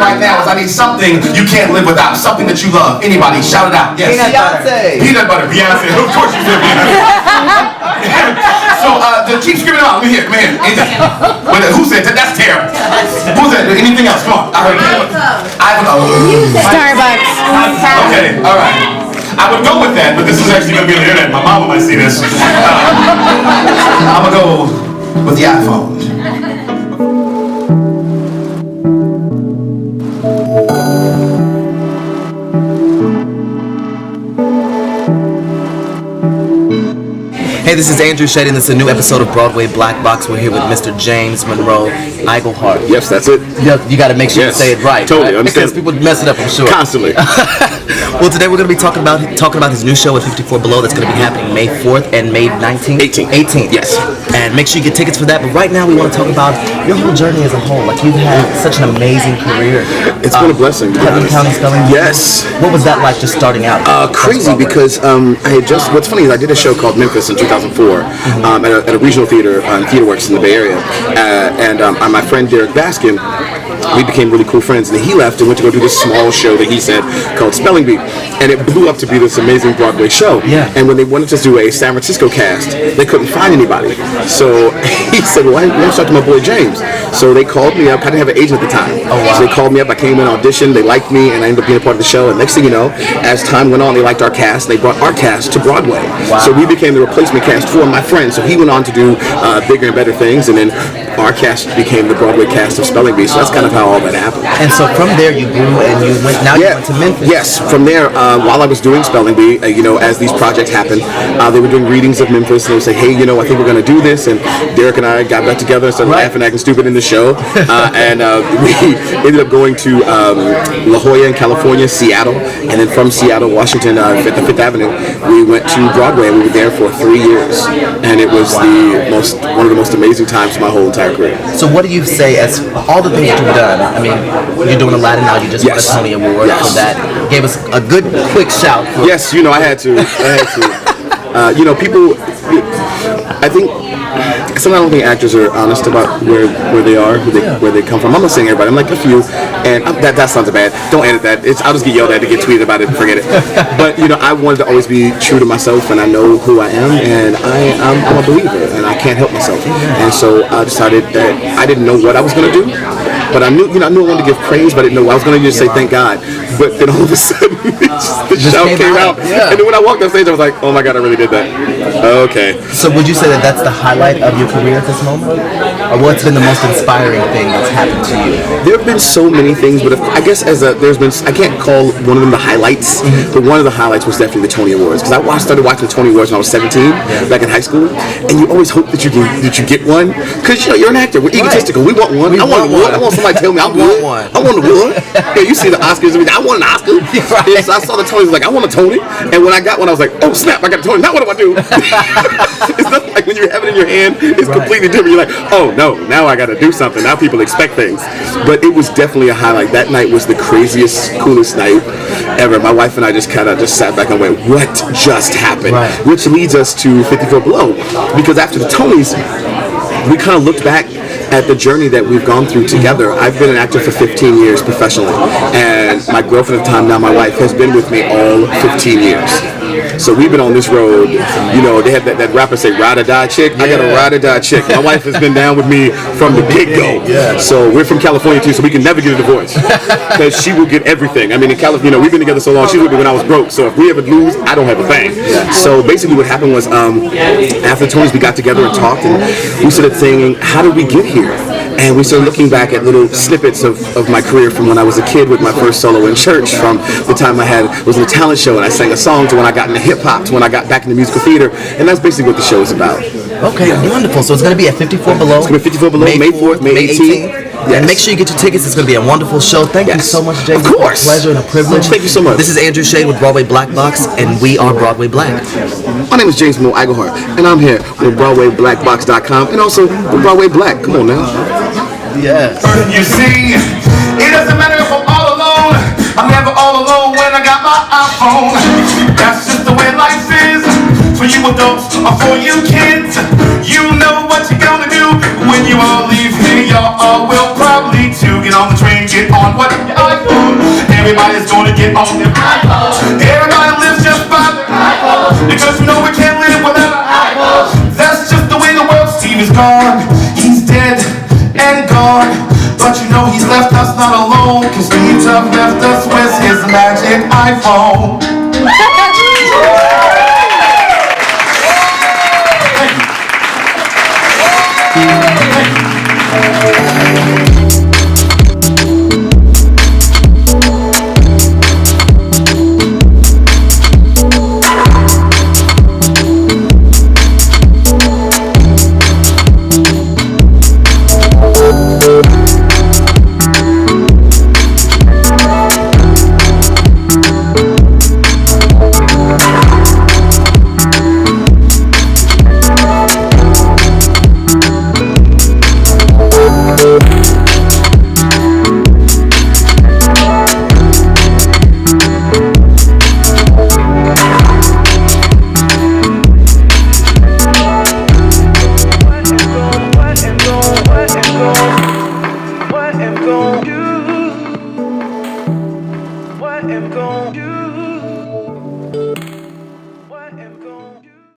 right now is I need something you can't live without. Something that you love. Anybody, shout it out. Yes. Beyonce. Peanut butter. Beyonce. Of course you said Beyonce. So, keep screaming out. Let me hear. Come here. Who said that? That's terrible. Who's that? Anything else? Come on. I heard Starbucks. Okay. All right. I would go with that, but this is actually going to be on the internet. My mama might see this. I'm going to go with the iPhone. Hey, this is Andrew Shade, and this is a new episode of Broadway Black Box. We're here with Mr. James Monroe Iglehart. Yes, that's it. You got to make sure you say it right. Totally, right? understand. Because people mess it up, I'm sure. Constantly. Well, today we're going to be talking about his new show at 54 Below that's going to be happening May 4th and May 19th? 18th. Yes. And make sure you get tickets for that. But right now we want to talk about your whole journey as a whole. Like, you've had such an amazing career. It's been a blessing. Memphis and Spelling Bee. Yes. What was that like just starting out? Crazy, because what's funny is I did a show called Memphis in 2004 at a regional theater on TheaterWorks in the Bay Area. And my friend Derek Baskin, we became really cool friends, and he left and went to go do this small show that he said called Spelling Bee, and it blew up to be this amazing Broadway show. Yeah. And when they wanted to do a San Francisco cast, they couldn't find anybody. So he said, well, why don't you talk to my boy James? So they called me up. I didn't have an agent at the time. Oh, wow. So they called me up. I came in, auditioned. They liked me, and I ended up being a part of the show. And next thing you know, as time went on, they liked our cast. They brought our cast to Broadway. Wow. So we became the replacement cast for my friend. So he went on to do bigger and better things, and then our cast became the Broadway cast of Spelling Bee. So that's kind of how all that happened. And so from there you grew and you went. Now you went to Memphis. Yes, from there, while I was doing Spelling Bee, as these projects happened, they were doing readings of Memphis, and they would say, hey, I think we're going to do this. And Derek and I got back together and started laughing, acting stupid in the show. And we ended up going to La Jolla in California, Seattle, and then from Seattle, Washington, at the Fifth Avenue, we went to Broadway, and we were there for 3 years. And it was one of the most amazing times of my whole entire career. So what do you say as all the things that you've done? I mean, you're doing Aladdin now. You just won a Tony Award for that. Gave us a good, quick shout. Yes, I had to. People. I think sometimes I don't think actors are honest about where they are, where they come from. I'm not saying everybody. I'm like a few, and that sounds bad. Don't edit that. I'll just get yelled at to get tweeted about it and forget it. But I wanted to always be true to myself, and I know who I am, and I'm a believer, and I can't help myself. And so I decided that I didn't know what I was going to do. But I knew I wanted to give praise, but I didn't know. I was going to just say thank God. But then all of a sudden, the shout came out. Yeah. And then when I walked on stage, I was like, oh my God, I really did that. Okay. So would you say that that's the highlight of your career at this moment? Or what's been the most inspiring thing that's happened to you? There have been so many things, but I guess I can't call one of them the highlights, but one of the highlights was definitely the Tony Awards. Because I started watching the Tony Awards when I was 17, back in high school, and you always hope that you get one. Because you're an actor. We're egotistical. We want one. I want one. I want somebody to tell me I'm good. I want a award. Yeah, you see the Oscars. I want an Oscar. Right. Yeah, so I saw the Tonys, like, I want a Tony. And when I got one, I was like, oh snap, I got a Tony. Now what do I do? It's not like when you have it in your hand, it's completely different. You're like, oh no, now I got to do something. Now people expect things. But it was definitely a highlight. That night was the craziest, coolest night ever. My wife and I just sat back and went, what just happened? Right. Which leads us to 54 Below. Because after the Tonys, we kind of looked back at the journey that we've gone through together. I've been an actor for 15 years professionally, and my girlfriend at the time, now my wife, has been with me all 15 years. So we've been on this road. They have that rapper say, ride or die chick. I got a ride or die chick. My wife has been down with me from the get-go. Yeah. So we're from California too, so we can never get a divorce. Because she will get everything. I mean, in California, we've been together so long, she was with me when I was broke. So if we ever lose, I don't have a thing. Yeah. So basically what happened was, after the Tonys, we got together and talked, and we started saying, how did we get here? And we started looking back at little snippets of my career from when I was a kid with my first solo in church, from the time was in a talent show and I sang a song, to when I got into hip-hop, to when I got back into musical theater. And that's basically what the show is about. Okay, wonderful. So it's going to be at 54 Below. It's going to be 54 Below, May 4th, May 18th. Yes. And make sure you get your tickets. It's going to be a wonderful show. Thank you so much, Jay. Of course. It's a pleasure and a privilege. Thank you so much. This is Andrew Shade with Broadway Black Box, and we are Broadway Black. My name is James Monroe Iglehart, and I'm here with BroadwayBlackBox.com and also with Broadway Black. Come on now. Yes. You see, it doesn't matter if I'm all alone. I'm never all alone when I got my iPhone. That's just the way life is. For you adults or for you kids, you know what you're gonna do when you all leave here. Y'all will probably too get on the train. can get on what your iPhone. Everybody's gonna get on their iPhone. Everybody lives just by their iPhone. Because you know we can't live without an iPhone. That's just the way the world. Steve is gone, he's dead and gone. But you know he's left us not alone. Cause Steve Jobs left us with his magic iPhone. What am gon' do?